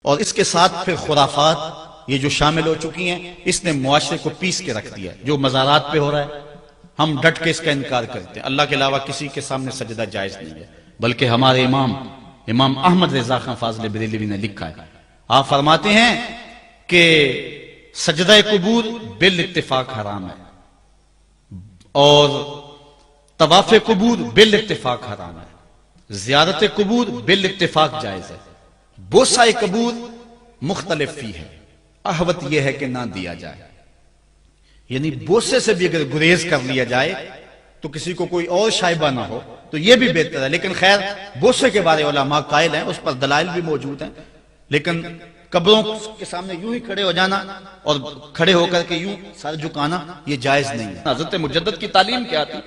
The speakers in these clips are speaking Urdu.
اور اس کے ساتھ پھر خرافات یہ جو شامل ہو چکی ہیں، اس نے معاشرے کو پیس کے رکھ دیا. جو مزارات پہ ہو رہا ہے ہم ڈٹ کے اس کا انکار کرتے ہیں. اللہ کے علاوہ کسی کے سامنے سجدہ جائز نہیں ہے. بلکہ ہمارے امام احمد رضا خان فاضل بریلوی نے لکھا ہے، آپ فرماتے ہیں کہ سجدہ قبور بالاتفاق حرام ہے اور طواف قبور بالاتفاق حرام ہے، زیارت قبور بالاتفاق جائز ہے، بوسہ قبور مختلف فی ہے، احوط یہ ہے کہ نہ دیا جائے. یعنی بوسے سے بھی اگر گریز کر لیا جائے تو کسی کو کوئی اور شائبہ نہ ہو تو یہ بھی بہتر ہے. لیکن خیر بوسے کے بارے علماء قائل ہیں، اس پر دلائل بھی موجود ہیں. لیکن قبروں کے سامنے یوں ہی کھڑے ہو جانا اور کھڑے ہو کر کے یوں سر جھکانا یہ جائز نہیں ہے. حضرت مجدد کی تعلیم کیا تھی؟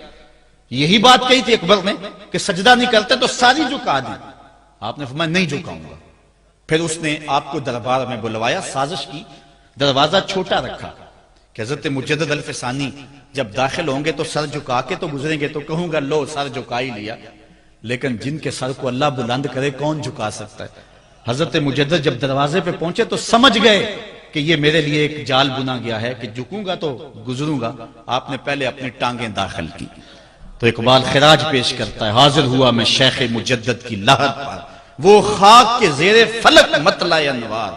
یہی بات کہی تھی اکبر نے کہ سجدہ نہیں کرتے تو ساری جھکا دی. آپ نے فرمایا نہیں جھکاؤں گا. پھر اس نے آپ کو دربار میں بلوایا، سازش کی، دروازہ چھوٹا رکھا کہ حضرت مجدد الفسانی جب داخل ہوں گے تو سر جھکا کے تو گزریں گے تو کہوں گا لو سر جھکا ہی لیا. لیکن جن کے سر کو اللہ بلند کرے کون جھکا سکتا ہے؟ حضرت مجدد جب دروازے پہ پہنچے تو سمجھ گئے کہ یہ میرے لیے ایک جال بنا گیا ہے کہ جھکوں گا تو گزروں گا. آپ نے پہلے اپنی ٹانگیں داخل کی. تو اقبال خراج پیش کرتا ہے، حاضر ہوا میں شیخ مجدد کی لحد پر، وہ خاک کے زیر فلک مطلع انوار،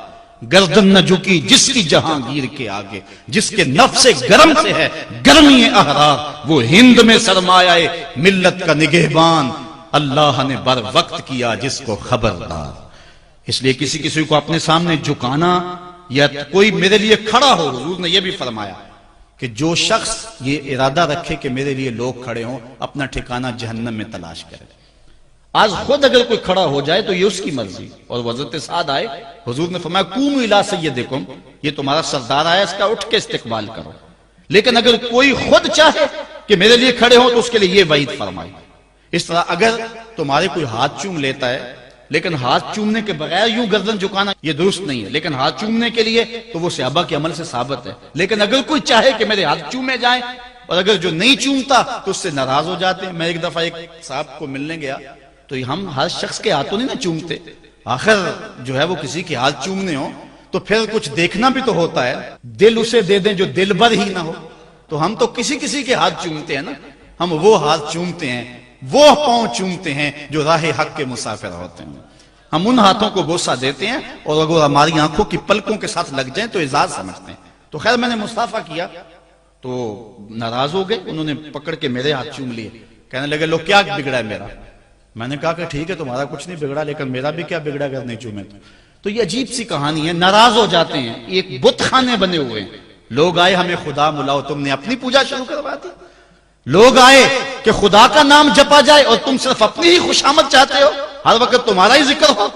گردن نہ جھکی جس کی جہانگیر کے آگے، جس کے نفس گرم سے ہے گرمی احرار، وہ ہند میں سرمایہ ملت کا نگہبان، اللہ نے بر وقت کیا جس کو خبردار. اس لیے کسی کو اپنے سامنے جھکانا یا کوئی میرے لیے کھڑا ہو، حضور نے یہ بھی فرمایا کہ جو شخص یہ ارادہ رکھے کہ میرے لیے لوگ کھڑے ہوں اپنا ٹھکانہ جہنم میں تلاش کرے. آج خود اگر کوئی کھڑا ہو جائے تو یہ اس کی مرضی. اور حضرت سعد آئے، حضور نے فرمایا قوموا الی سیدکم، یہ تمہارا سردار آیا، اس کا اٹھ کے استقبال کرو. لیکن اگر کوئی خود چاہے کہ میرے لیے کھڑے ہوں تو اس کے لیے یہ وعید فرمائی. اس طرح اگر تمہارے کوئی ہاتھ چوم لیتا ہے لیکن ہاتھ چومنے کے بغیر یوں گردن جھکانا یہ درست نہیں ہے، لیکن ہاتھ چومنے کے لیے تو وہ صحابہ کے عمل سے ثابت ہے. لیکن اگر کوئی چاہے کہ میرے ہاتھ چومے جائیں اور اگر جو نہیں چومتا تو اس سے ناراض ہو جاتے ہیں. میں ایک دفعہ ایک صاحب کو ملنے گیا تو ہم ہر شخص کے ہاتھوں نہیں نہ چومتے، آخر جو ہے وہ کسی کے ہاتھ چومنے ہو تو پھر کچھ دیکھنا بھی تو ہوتا ہے. دل اسے دے دیں جو دل بر ہی نہ ہو. تو ہم تو کسی کے ہاتھ چومتے ہیں نا، ہم وہ ہاتھ چومتے ہیں، وہ پاؤں چومتے ہیں جو راہ حق کے مسافر ہوتے ہیں. ہم ان ہاتھوں کو بوسہ دیتے ہیں اور اگر ہماری آنکھوں کی پلکوں کے ساتھ لگ جائیں تو اعزاز سمجھتے ہیں. تو خیر میں نے مصافحہ کیا تو ناراض ہو گئے، انہوں نے پکڑ کے میرے ہاتھ چوم لیے، کہنے لگے لو کیا بگڑا ہے میرا؟ میں نے کہا کہ ٹھیک ہے تمہارا کچھ نہیں بگڑا لیکن میرا بھی کیا بگڑا اگر نہیں چومے تو یہ عجیب سی کہانی ہے. ناراض ہو جاتے ہیں. ایک بت خانے بنے ہوئے ہیں، لوگ آئے ہمیں خدا ملاؤ، تم نے اپنی پوجا شروع کروا دی. لوگ آئے کہ خدا کا نام جپا جائے اور تم صرف اپنی ہی خوشامد چاہتے ہو، ہر وقت تمہارا ہی ذکر ہو.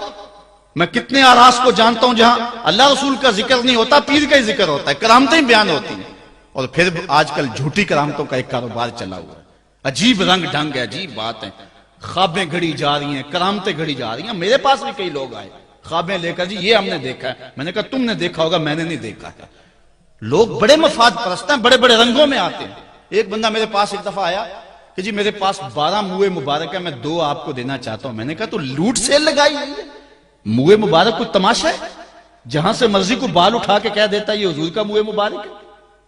میں کتنے آراز کو جانتا ہوں جہاں اللہ رسول کا ذکر نہیں ہوتا، پیر کا ہی ذکر ہوتا ہے، کرامتیں بیان ہوتی ہیں. اور پھر آج کل جھوٹی کرامتوں کا ایک کاروبار چلا ہوا ہے. عجیب رنگ ڈھنگ ہے، عجیب بات ہے. خوابیں گھڑی جا رہی ہیں، کرامتیں گھڑی جا رہی ہیں. میرے پاس بھی کئی لوگ آئے خوابیں لے کر، جی یہ ہم نے دیکھا ہے. میں نے کہا تم نے دیکھا ہوگا، میں نے نہیں دیکھا ہے. لوگ بڑے مفاد پرست ہیں، بڑے بڑے رنگوں میں آتے ہیں. ایک بندہ میرے پاس ایک دفعہ آیا کہ جی میرے پاس 12 موئے مبارک ہے، میں 2 آپ کو دینا چاہتا ہوں. میں نے کہا تو لوٹ سیل لگائی ہوئی ہے، موئے مبارک کوئی تماشا ہے؟ جہاں سے مرضی کو بال اٹھا کے کہہ دیتا ہے یہ حضور کا موئے مبارک ہے،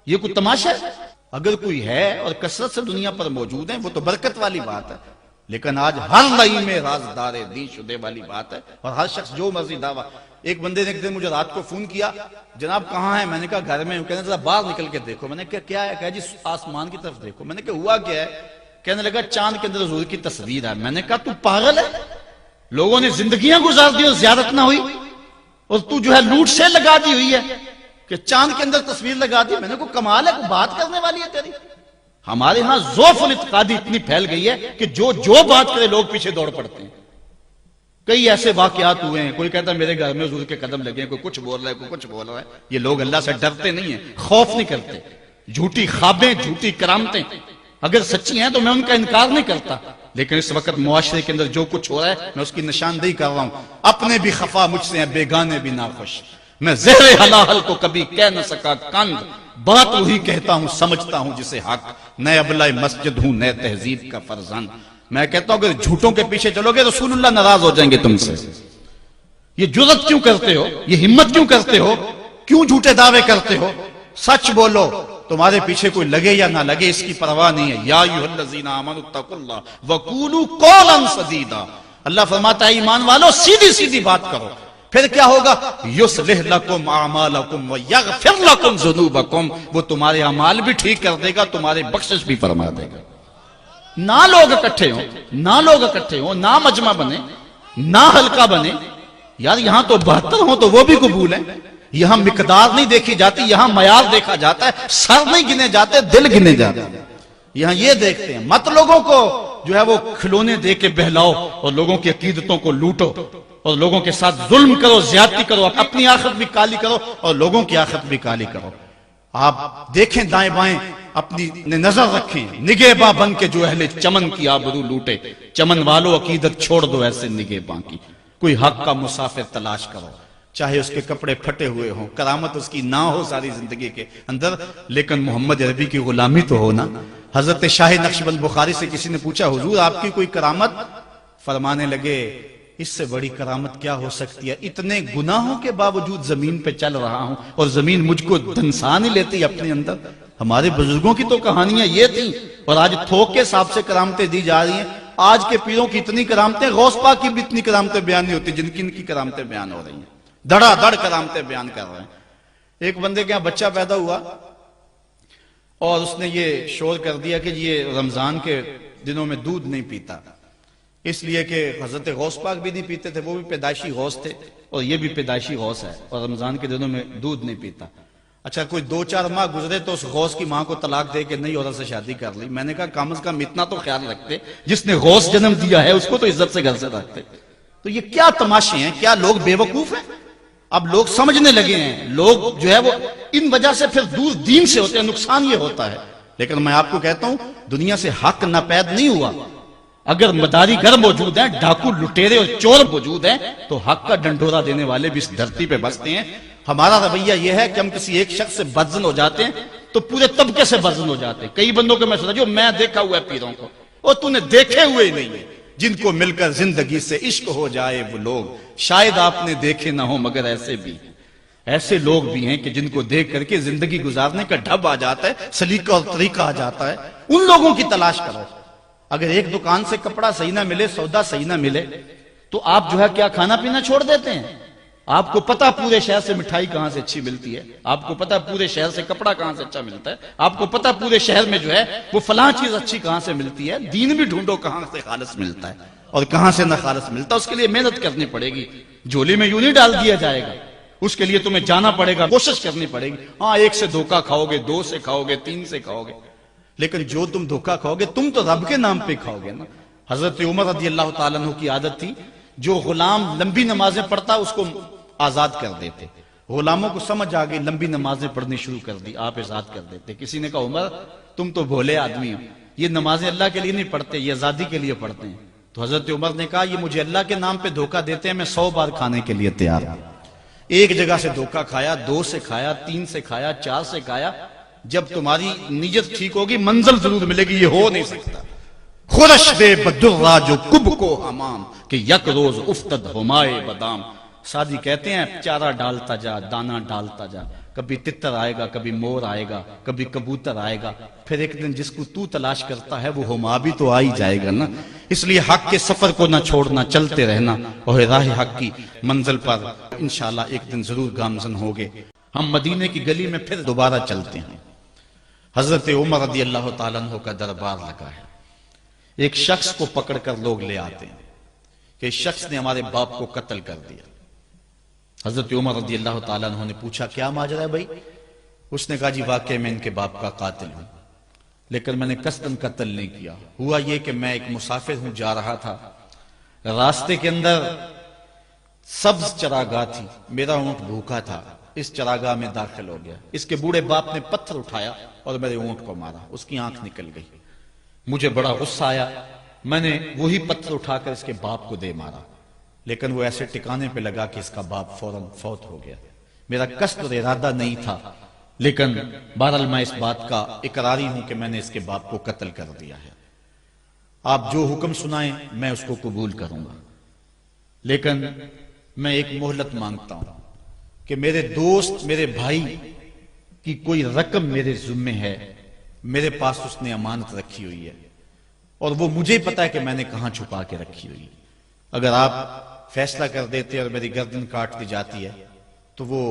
یہ کوئی تماشا ہے؟ اگر کوئی ہے اور کثرت سے دنیا پر موجود ہیں وہ تو برکت والی بات ہے. لیکن آج ہر نئی میں رازدار دین شدے والی بات ہے اور ہر شخص جو مرضی دعویٰ. ایک بندے نے ایک دن مجھے رات کو فون کیا، جناب کہاں ہیں؟ میں نے کہا گھر میں ہوں. کہنے ذرا باہر نکل کے دیکھو. میں نے کہا کیا ہے؟ کہا جی آسمان کی طرف دیکھو. میں نے کہا ہوا کیا ہے؟ کہنے لگا چاند کے اندر حضور کی تصویر ہے. میں نے کہا تو پاگل ہے؟ لوگوں نے زندگیاں گزار دی اور زیارت نہ ہوئی اور تو جو ہے لوٹ سے لگا دی ہوئی ہے کہ چاند کے اندر تصویر لگا دی. میں نے کہا کمال ہے، کوئی بات کرنے والی ہے تیری. ہمارے ہاں ذوف الاعتقادی اتنی پھیل گئی ہے کہ جو بات کرے لوگ پیچھے دوڑ پڑتے ہیں. کئی ایسے واقعات ہوئے ہیں، کوئی کہتا ہے میرے گھر میں حضور کے قدم لگے ہیں، کوئی کچھ بول رہا ہے، کوئی کچھ بول رہا ہے. یہ لوگ اللہ سے ڈرتے نہیں ہیں، خوف نہیں کرتے. جھوٹی خوابیں، جھوٹی کرامتیں اگر سچی ہیں تو میں ان کا انکار نہیں کرتا، لیکن اس وقت معاشرے کے اندر جو کچھ ہو رہا ہے میں اس کی نشاندہی کر رہا ہوں. اپنے بھی خفا مجھ سے ہیں، بیگانے بھی ناخوش. میں زہر حلال کو کبھی کہہ نہ سکا کند، بات وہی کہتا ہوں سمجھتا ہوں جسے حق. نئے ابلہ مسجد ہوں، نئے تہذیب کا فرزند. میں کہتا ہوں اگر جھوٹوں کے پیچھے چلو گے رسول اللہ ناراض ہو جائیں گے تم سے. یہ جرت کیوں کرتے ہو؟ یہ ہمت کیوں کرتے ہو؟ کیوں جھوٹے دعوے کرتے ہو؟ سچ بولو، تمہارے پیچھے کوئی لگے یا نہ لگے اس کی پرواہ نہیں ہے۔ یا ایھا الذین آمنوا اتقوا اللہ وقولوا قولا سدیدا، اللہ فرماتا ہے ایمان والو سیدھی سیدھی بات کرو، پھر کیا ہوگا؟ یصلح لکم اعمالکم ویغفر لکم ذنوبکم، وہ تمہارے اعمال بھی ٹھیک کر دے گا، تمہارے بخشش بھی فرما دے گا۔ نہ لوگ اکٹھے ہوں، نہ مجمع بنے، نہ حلقہ بنے، یار یہاں تو 72 ہوں تو وہ بھی قبول ہیں۔ یہاں مقدار نہیں دیکھی جاتی، یہاں معیار دیکھا جاتا ہے، سر نہیں گنے جاتے، دل گنے جاتے ہیں۔ یہاں یہ دیکھتے ہیں، مت لوگوں کو جو ہے وہ کھلونے دے کے بہلاؤ اور لوگوں کی عقیدتوں کو لوٹو اور لوگوں کے ساتھ ظلم کرو، زیادتی کرو، اپنی آخرت بھی کالی کرو اور لوگوں کی آخرت بھی کالی کرو۔ آپ دیکھیں دائیں بائیں، اپنی نظر رکھیں، نگہباں بن کے جو اہل چمن کی آبرو لوٹے۔ چمن والو عقیدت چھوڑ دو ایسے نگہباں کی، کوئی حق کا مسافر تلاش کرو، چاہے اس کے کپڑے پھٹے ہوئے ہوں، کرامت اس کی نہ ہو ساری زندگی کے اندر، لیکن محمد عربی کی غلامی تو ہونا۔ حضرت شاہ نقشبند بخاری سے کسی نے پوچھا حضور آپ کی کوئی کرامت؟ فرمانے لگے اس سے بڑی کرامت کیا ہو سکتی ہے؟ اتنے گناہوں کے باوجود زمین پہ چل رہا ہوں اور زمین مجھ کو دنسا نہیں لیتی اپنے اندر۔ ہمارے بزرگوں کی تو کہانیاں یہ تھیں، اور آج تھوک کے حساب سے کرامتیں دی جا رہی ہیں۔ آج کے پیروں کی اتنی کرامتیں، غوث پاک کی بھی اتنی کرامتیں بیان نہیں ہوتی جن کی ان کی کرامتیں بیان ہو رہی ہیں، دڑا دڑ کرامتیں بیان کر رہے ہیں۔ ایک بندے کے یہاں بچہ پیدا ہوا اور اس نے یہ شور کر دیا کہ یہ رمضان کے دنوں میں دودھ نہیں پیتا، اس لیے کہ حضرت غوث پاک بھی نہیں پیتے تھے، وہ بھی پیدائشی غوث تھے اور یہ بھی پیدائشی غوث ہے، اور رمضان کے دنوں میں دودھ نہیں پیتا۔ اچھا کوئی 2-4 ماہ گزرے تو اس غوث کی ماں کو طلاق دے کے نئی عورت سے شادی کر لی۔ میں نے کہا کم از کم اتنا تو خیال رکھتے، جس نے غوث جنم دیا ہے اس کو تو عزت سے گھر سے رکھتے۔ تو یہ کیا تماشے ہیں؟ کیا لوگ بے وقوف ہیں؟ اب لوگ سمجھنے لگے ہیں، لوگ جو ہے وہ ان وجہ سے پھر دور دین سے ہوتے ہیں، نقصان یہ ہوتا ہے۔ لیکن میں آپ کو کہتا ہوں دنیا سے حق ناپید نہیں ہوا۔ اگر مداری گر موجود ہیں، ڈاکو لٹیرے اور چور موجود ہیں، تو حق کا ڈنڈورا دینے والے بھی اس دھرتی پہ بستے ہیں۔ ہمارا رویہ یہ ہے کہ ہم کسی ایک شخص سے بدزن ہو جاتے ہیں تو پورے طبقے سے بدزن ہو جاتے ہیں۔ کئی بندوں کو میں سوچا جو میں دیکھا ہوا ہے پیروں کو، اور تو نے دیکھے ہوئے ہی نہیں ہے، جن کو مل کر زندگی سے عشق ہو جائے وہ لوگ شاید آپ نے دیکھے نہ ہو، مگر ایسے بھی ایسے لوگ بھی ہیں کہ جن کو دیکھ کر کے زندگی گزارنے کا ڈھب آ جاتا ہے، سلیقہ اور طریقہ آ جاتا ہے۔ ان لوگوں کی تلاش کرو۔ اگر ایک دکان سے کپڑا صحیح نہ ملے، سودا صحیح نہ ملے، تو آپ جو ہے کیا کھانا پینا چھوڑ دیتے ہیں؟ آپ کو پتا پورے شہر سے مٹھائی کہاں سے اچھی ملتی ہے، آپ کو پتا پورے شہر سے کپڑا کہاں سے اچھا ملتا ہے، آپ کو پتا پورے شہر میں جو ہے وہ فلاں چیز اچھی کہاں سے ملتی ہے۔ دین بھی ڈھونڈو کہاں سے خالص ملتا ہے اور کہاں سے نہ خالص ملتا ہے، اس کے لیے محنت کرنی پڑے گی۔ جھولی میں یوں نہیں ڈال دیا جائے گا، اس کے لیے تمہیں جانا پڑے گا، کوشش کرنی پڑے گی۔ ہاں ایک سے دھوکہ کھاؤ گے، 2 سے کھاؤ گے، 3 سے کھاؤ گے، لیکن جو تم دھوکہ کھاؤ گے تم تو رب کے نام پہ کھاؤ گے نا۔ حضرت عمر رضی اللہ تعالیٰ عنہ کی عادت تھی، جو غلام لمبی نمازیں پڑھتا اس کو آزاد کر دیتے۔ غلاموں کو سمجھ آ گئی، لمبی نمازیں پڑھنی شروع کر دی، آپ آزاد کر دیتے۔ کسی نے کہا عمر تم تو بھولے آدمی ہو، یہ نمازیں اللہ کے لیے نہیں پڑھتے، یہ آزادی کے لیے پڑھتے ہیں۔ تو حضرت عمر نے کہا یہ مجھے اللہ کے نام پہ دھوکہ دیتے ہیں، میں 100 بار کھانے کے لیے تیار ہوں۔ ایک جگہ سے دھوکہ کھایا، 2 سے کھایا، 3 سے کھایا، 4 سے کھایا، جب تمہاری نیت ٹھیک ہوگی منزل ضرور ملے گی۔ یہ ہو نہیں سکتا۔ خورش دے بدرا جو کب کو حمام کہ یک روز افتد ہمائے بادام۔ سادی کہتے ہیں چارہ ڈالتا جا، دانہ ڈالتا جا، کبھی تتر آئے گا، کبھی مور آئے گا، کبھی کبوتر آئے گا، پھر ایک دن جس کو تو تلاش کرتا ہے وہ ہما بھی تو آ ہی جائے گا نا۔ اس لیے حق کے سفر کو نہ چھوڑنا، چلتے رہنا اور راہ حق کی منزل پر انشاءاللہ ایک دن ضرور گامزن ہوگے۔ ہم مدینے کی گلی میں پھر دوبارہ چلتے ہیں۔ حضرت عمر رضی اللہ تعالیٰ عنہ کا دربار لگا ہے۔ ایک شخص کو پکڑ کر لوگ لے آتے ہیں کہ اس شخص نے ہمارے باپ کو قتل کر دیا۔ حضرت عمر رضی اللہ تعالیٰ عنہ نے پوچھا کیا ماجرا ہے بھائی؟ اس نے کہا جی واقعی میں ان کے باپ کا قاتل ہوں، لیکن میں نے قصداً قتل نہیں کیا۔ ہوا یہ کہ میں ایک مسافر ہوں، جا رہا تھا، راستے کے اندر سبز چراگاہ تھی، میرا اونٹ بھوکا تھا، اس چراگاہ میں داخل ہو گیا۔ اس کے بوڑھے باپ نے پتھر اٹھایا اور میرے اونٹ کو مارا، اس کی آنکھ نکل گئی۔ مجھے بڑا غصہ آیا، میں نے وہی پتھر اٹھا کر اس کے باپ کو دے مارا، لیکن وہ ایسے ٹکانے پہ لگا کہ اس کا باپ فوراً فوت ہو گیا۔ میرا قصد اور ارادہ نہیں تھا، لیکن بہرحال میں اس بات کا اقراری ہوں کہ میں نے اس کے باپ کو قتل کر دیا ہے۔ آپ جو حکم سنائیں میں اس کو قبول کروں گا، لیکن میں ایک مہلت مانگتا ہوں کہ میرے دوست میرے بھائی کی کوئی رقم میرے ذمے ہے، میرے پاس اس نے امانت رکھی ہوئی ہے اور وہ مجھے پتا ہے کہ میں نے کہاں چھپا کے رکھی ہوئی ہے۔ اگر آپ فیصلہ کر دیتے اور میری گردن کاٹ دی جاتی ہے تو وہ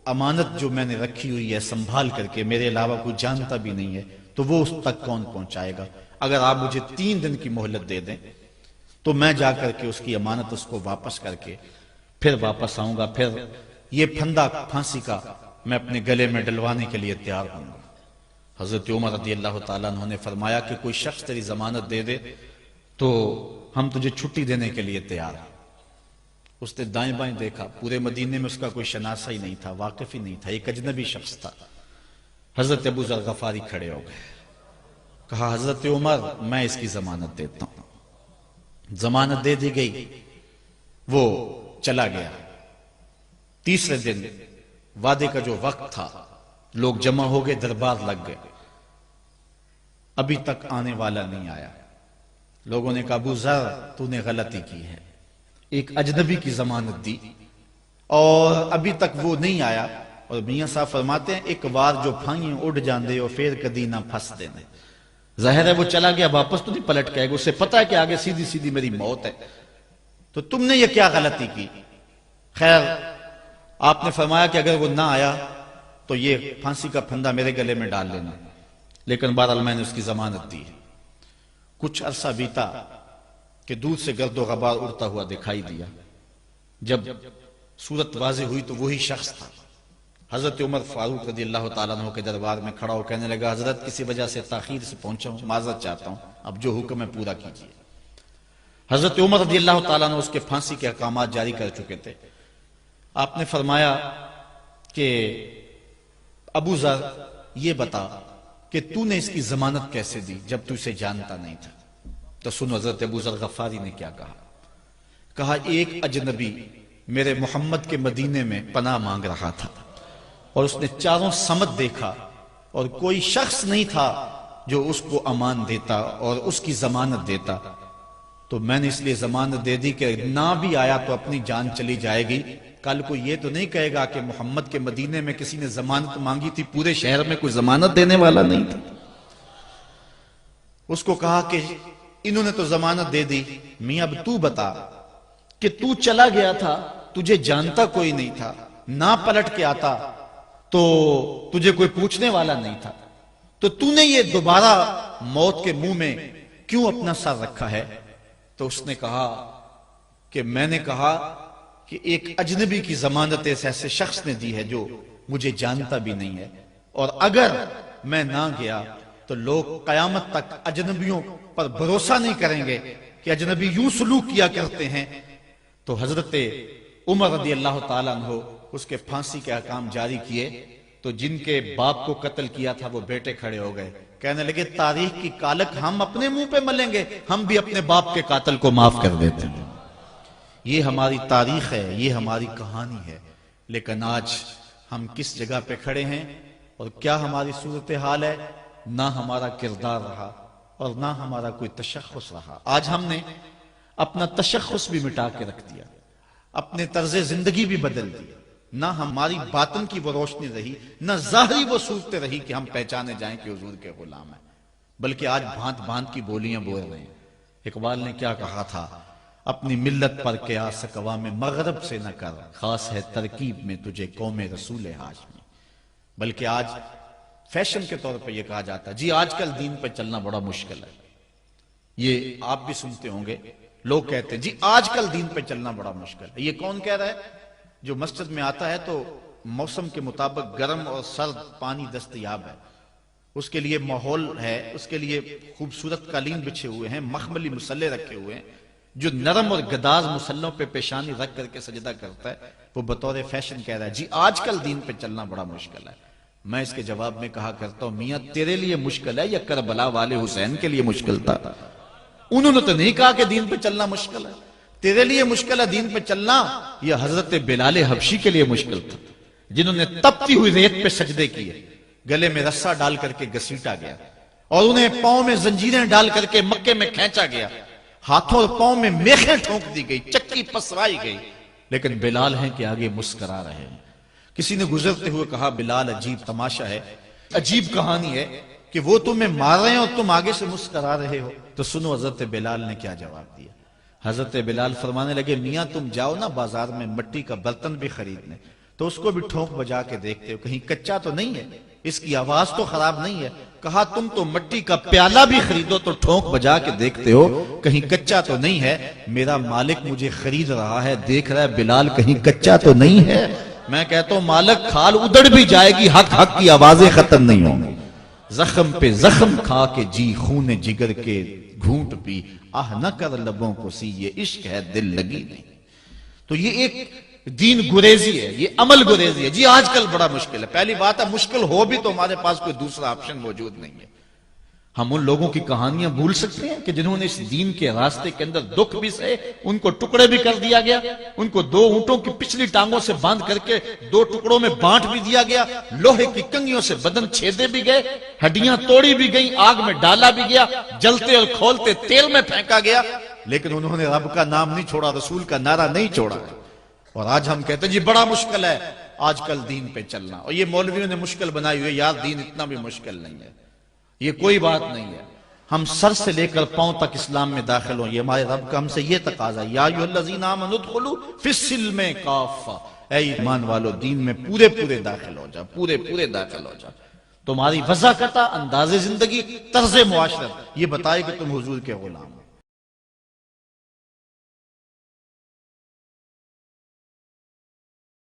امانت جو میں نے رکھی ہوئی ہے سنبھال کر کے، میرے علاوہ کوئی جانتا بھی نہیں ہے، تو وہ اس تک کون پہنچائے گا؟ اگر آپ مجھے 3 دن کی مہلت دے دیں تو میں جا کر کے اس کی امانت اس کو واپس کر کے پھر واپس آؤں گا، پھر یہ پھندا پھانسی کا میں اپنے گلے میں ڈلوانے کے لیے تیار ہوں گا۔ حضرت عمر رضی اللہ تعالیٰ عنہ نے فرمایا کہ کوئی شخص تیری ضمانت دے دے تو ہم تجھے چھٹی دینے کے لیے تیار ہیں۔ اس نے دائیں بائیں دیکھا، پورے مدینے میں اس کا کوئی شناسہ ہی نہیں تھا، واقف ہی نہیں تھا، ایک اجنبی شخص تھا۔ حضرت ابو ذر غفاری کھڑے ہو گئے، کہا حضرت عمر میں اس کی ضمانت دیتا ہوں۔ ضمانت دے دی گئی، وہ چلا گیا۔ تیسرے دن وعدے کا جو وقت تھا، لوگ جمع ہو گئے، دربار لگ گئے، ابھی تک آنے والا نہیں آیا۔ لوگوں نے کہا ابو ذر تو نے غلطی کی ہے، ایک اجنبی کی ضمانت دی اور ابھی تک وہ نہیں آیا۔ اور میاں صاحب فرماتے ہیں ایک بار جو پھائیں اڑ جاندے اور پھر کدی نہ پھنس دینے۔ ظاہر ہے وہ چلا گیا، واپس تو نہیں پلٹ کے آئے گا، اسے پتا ہے کہ آگے سیدھی سیدھی میری موت ہے، تو تم نے یہ کیا غلطی کی؟ خیر آپ نے فرمایا کہ اگر وہ نہ آیا تو یہ پھانسی کا پھندا میرے گلے میں ڈال لینا، لیکن بہرحال میں نے اس کی ضمانت دی۔ کچھ عرصہ بیتا کہ دور سے گرد و غبار اڑتا ہوا دکھائی دیا۔ جب صورت واضح ہوئی تو وہی شخص تھا۔ حضرت عمر فاروق رضی اللہ تعالیٰ عنہ کے دربار میں کھڑا ہو کہنے لگا حضرت کسی وجہ سے تاخیر سے پہنچا ہوں، معذرت چاہتا ہوں، اب جو حکم ہے پورا کیجیے۔ حضرت عمر رضی اللہ تعالیٰ عنہ اس کے پھانسی کے احکامات جاری کر چکے تھے۔ آپ نے فرمایا کہ ابو ذر یہ بتا کہ تو نے اس کی ضمانت کیسے دی جب تو اسے جانتا نہیں تھا؟ تو سنو حضرت ابو ذر غفاری نے کیا کہا۔ کہا ایک اجنبی میرے محمد کے مدینے میں پناہ مانگ رہا تھا اور اس نے چاروں سمت دیکھا اور کوئی شخص نہیں تھا جو اس کو امان دیتا اور اس کی ضمانت دیتا، تو میں نے اس لیے ضمانت دے دی کہ نہ بھی آیا تو اپنی جان چلی جائے گی، کل کو یہ تو نہیں کہے گا کہ محمد کے مدینے میں کسی نے ضمانت مانگی تھی، پورے شہر میں کوئی ضمانت دینے والا نہیں تھا۔ اس کو کہا کہ انہوں نے تو ضمانت دے دی، میاں اب تو بتا کہ تو چلا گیا تھا، تجھے جانتا کوئی نہیں تھا، نہ پلٹ کے آتا تو تجھے کوئی پوچھنے والا نہیں تھا، تو تو نے یہ دوبارہ موت کے منہ میں کیوں اپنا سر رکھا ہے؟ تو اس نے کہا کہ میں نے کہا کہ ایک اجنبی کی ضمانت ایسے شخص نے دی ہے جو مجھے جانتا بھی نہیں ہے، اور اگر میں نہ گیا تو لوگ قیامت تک اجنبیوں پر بھروسہ نہیں کریں گے کہ اجنبی یوں سلوک کیا کرتے ہیں۔ تو حضرت عمر رضی اللہ تعالیٰ عنہ اس کے پھانسی کے احکام جاری کیے، تو جن کے باپ کو قتل کیا تھا وہ بیٹے کھڑے ہو گئے، کہنے لگے تاریخ کی کالک ہم اپنے منہ پہ ملیں گے، ہم بھی اپنے باپ کے قاتل کو معاف کر دیتے ہیں۔ یہ ہماری تاریخ ہے، یہ ہماری کہانی ہے، لیکن آج ہم کس جگہ پہ کھڑے ہیں اور کیا ہماری صورتحال ہے؟ نہ ہمارا کردار رہا اور نہ ہمارا کوئی تشخص رہا۔ آج ہم نے اپنا تشخص بھی مٹا کے رکھ دیا، اپنے طرز زندگی بھی بدل دی، نہ ہماری باطن کی وہ روشنی رہی، نہ ظاہری وہ صورتیں رہی کہ ہم پہچانے جائیں کہ حضور کے غلام ہیں، بلکہ آج بھانت بھانت کی بولیاں بول رہے ہیں۔ اقبال نے کیا کہا تھا؟ اپنی ملت پر قیاس اقوام مغرب سے نہ کر، خاص ہے ترکیب میں تجھے قوم رسول ہاشمی۔ بلکہ آج فیشن کے طور پر یہ کہا جاتا ہے جی آج کل دین پہ چلنا بڑا مشکل ہے، یہ آپ بھی سنتے ہوں گے، لوگ کہتے ہیں جی آج کل دین پہ چلنا بڑا مشکل ہے۔ یہ کون کہہ رہا ہے؟ جو مسجد میں آتا ہے تو موسم کے مطابق گرم اور سرد پانی دستیاب ہے، اس کے لیے ماحول ہے، اس کے لیے خوبصورت قالین بچھے ہوئے ہیں، مخملی مسلے رکھے ہوئے ہیں، جو نرم اور گداز مسلوں پہ پیشانی رکھ کر کے سجدہ کرتا ہے، وہ بطور فیشن کہہ رہا ہے جی آج کل دین پہ چلنا بڑا مشکل ہے۔ میں اس کے جواب میں کہا کرتا ہوں میاں تیرے لیے مشکل ہے یا کربلا والے حسین کے لیے مشکل تھا؟ انہوں نے تو نہیں کہا کہ دین پہ چلنا مشکل ہے، تیرے لیے مشکل ہے دین پہ چلنا، یہ حضرت بلال حبشی کے لیے مشکل تھا، جنہوں نے تپتی ہوئی ریت پہ سجدے کیے، گلے میں رسا ڈال کر کے گھسیٹا گیا اور انہیں پاؤں میں زنجیریں ڈال کر کے مکے میں کھینچا گیا، ہاتھوں اور پاؤں میں میخیں ٹھونک دی گئی، چکی پسرائی گئی، لیکن بلال ہیں کہ آگے مسکرا رہے ہیں. کسی نے گزرتے ہوئے کہا بلال عجیب تماشا ہے، عجیب کہانی ہے کہ وہ تمہیں مار رہے ہیں اور تم آگے سے مسکرا رہے ہو. تو سنو حضرت بلال نے کیا جواب دیا. حضرت بلال فرمانے لگے میاں تم جاؤ نا بازار میں مٹی کا برتن بھی خریدنے، تو اس کو بھی ٹھونک بجا کے دیکھتے ہو کہیں کچا تو نہیں ہے، اس کی آواز تو خراب نہیں ہے. کہا تم تو مٹی کا پیالہ بھی خریدو تو ٹھونک بجا کے دیکھتے ہو کہیں کچا تو نہیں ہے. میرا مالک مجھے خرید رہا ہے، دیکھ رہا ہے بلال کہیں کچا تو نہیں ہے. میں کہتا ہوں مالک کھال ادڑ بھی جائے گی، حق حق کی آوازیں ختم نہیں ہوں گی. زخم پہ زخم کھا کے جی خون جگر کے گھونٹ پی، آہ نہ کر لبوں کو سی یہ عشق ہے دل لگی نہیں. تو یہ ایک دین گریزی ہے، یہ عمل گریزی ہے. جی آج کل بڑا مشکل ہے. پہلی بات ہے مشکل ہو بھی تو ہمارے پاس کوئی دوسرا آپشن موجود نہیں ہے. ہم ان لوگوں کی کہانیاں بھول سکتے ہیں کہ جنہوں نے اس دین کے راستے کے اندر دکھ بھی سہے، ان کو ٹکڑے بھی کر دیا گیا، ان کو 2 اونٹوں کی پچھلی ٹانگوں سے باندھ کر کے 2 ٹکڑوں میں بانٹ بھی دیا گیا، لوہے کی کنگھیوں سے بدن چھیدے بھی گئے، ہڈیاں توڑی بھی گئیں، آگ میں ڈالا بھی گیا، جلتے اور کھولتے تیل میں پھینکا گیا، لیکن انہوں نے رب کا نام نہیں چھوڑا، رسول کا نعرہ نہیں چھوڑا. اور آج ہم کہتے ہیں جی بڑا مشکل ہے آج کل دین پہ چلنا، اور یہ مولویوں نے مشکل بنائی ہوئی ہے. یار دین اتنا بھی مشکل نہیں ہے، یہ کوئی بات نہیں ہے. ہم سر سے لے کر پاؤں تک اسلام میں داخل ہوں، یہ ہمارے رب کا ہم سے یہ تقاضا ہے. یا ایھا الذین آمنوا ادخلوا فی السلم کافہ، اے ایمان والو دین میں پورے پورے داخل ہو جاؤ، پورے پورے داخل ہو جاؤ. تمہاری وضاحت، انداز زندگی، طرز معاشرت یہ بتائے کہ تم حضور کے غلام.